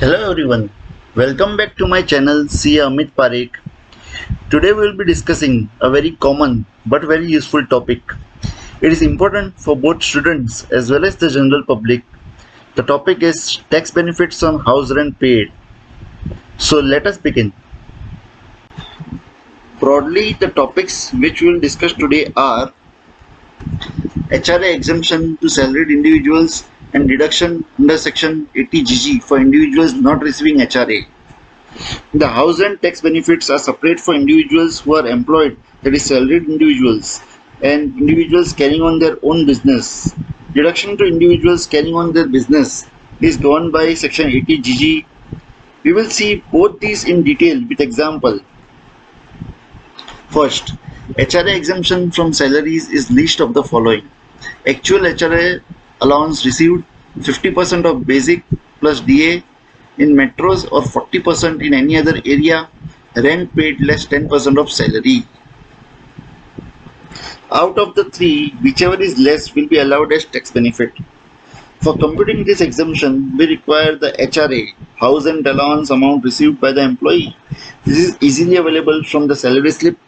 Hello everyone, welcome back to my channel C. Amit Parekh. Today we will be discussing a very common but very useful topic. It is important for both students as well as the general public. The topic is tax benefits on house rent paid. So let us begin. Broadly, the topics which we will discuss today are HRA exemption to salaried individuals and deduction under section 80GG for individuals not receiving HRA. The house rent tax benefits are separate for individuals who are employed, that is salaried individuals, and individuals carrying on their own business. Deduction to individuals carrying on their business is governed by section 80GG. We will see both these in detail with example. First, HRA exemption from salaries is list of the following. Actual HRA allowance received 50% of basic plus DA in metros or 40% in any other area, rent paid less 10% of salary. Out of the three, whichever is less will be allowed as tax benefit. For computing this exemption, we require the HRA, house and allowance amount received by the employee. This is easily available from the salary slip.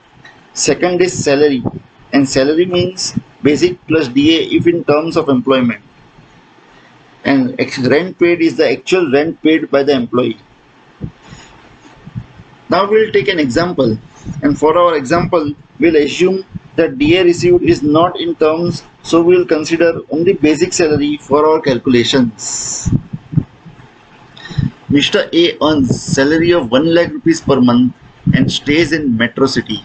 Second is salary, and salary means basic plus DA if in terms of employment. And rent paid is the actual rent paid by the employee. Now we will take an example, and for our example we will assume that DA received is not in terms, so we will consider only basic salary for our calculations. Mr. A earns salary of 1 lakh rupees per month and stays in Metro City.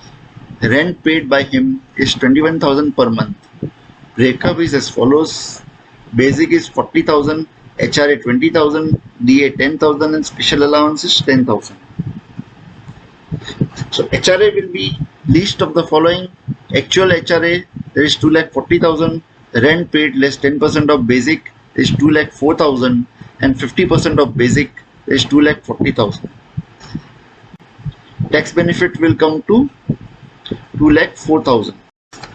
Rent paid by him is 21,000 per month. Breakup is as follows. Basic is 40,000, HRA 20,000, DA 10,000 and special allowance is 10,000. So HRA will be list of the following. Actual HRA, there is 2,40,000, rent paid less 10% of basic is 2,04,000 and 50% of basic is 2,40,000. Tax benefit will come to 2,04,000.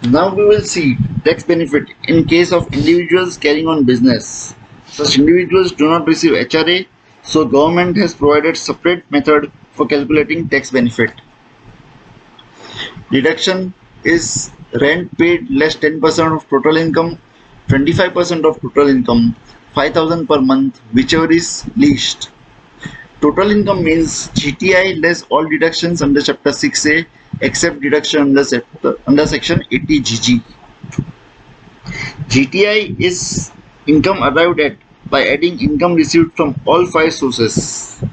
Now we will see tax benefit in case of individuals carrying on business. Such individuals do not receive HRA, so government has provided separate method for calculating tax benefit. Deduction is rent paid less 10% of total income, 25% of total income, 5,000 per month, whichever is least. Total income means GTI less all deductions under chapter 6A except deduction under section 80GG. GTI is income arrived at by adding income received from all 5 sources.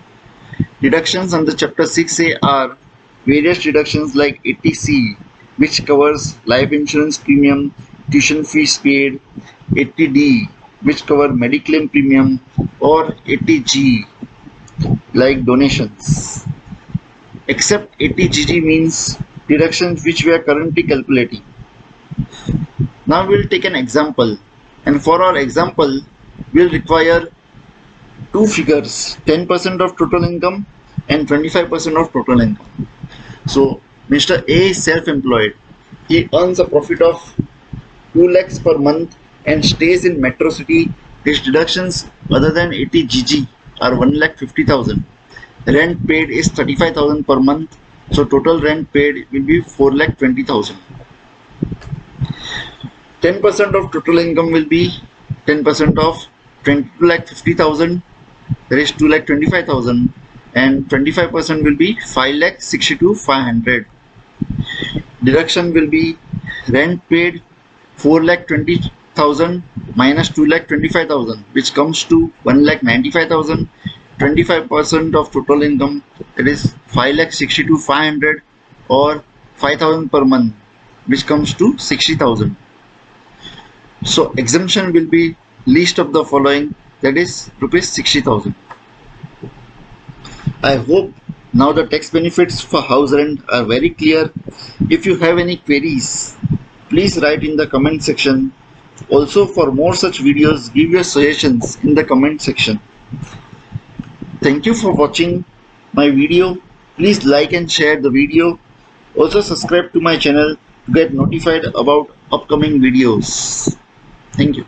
Deductions under chapter 6A are various deductions like 80C, which covers life insurance premium, tuition fees paid, 80D, which cover mediclaim premium, or 80G, like donations. Except 80GG means deductions which we are currently calculating. Now we will take an example, and for our example we will require two figures, 10% of total income and 25% of total income. So Mr. A is self-employed. He earns a profit of 2 lakhs per month and stays in Metro City. His deductions other than 80GG are 1,50,000. Rent paid is 35,000 per month, so total rent paid will be 4,20,000. 10% of total income will be 10% of 2,50,000, that is 2,25,000, and 25% will be 5,62,500. Deduction will be rent paid 4,20,000 minus 2,25,000, which comes to 1,95,000. 25% of total income, that is 5,62,500 or 5,000 per month, which comes to 60,000. So exemption will be least of the following, that is rupees 60,000. I hope now the tax benefits for house rent are very clear. If you have any queries, please write in the comment section. Also, for more such videos, give your suggestions in the comment section. Thank you for watching my video. Please like and share the video. Also subscribe to my channel to get notified about upcoming videos. Thank you.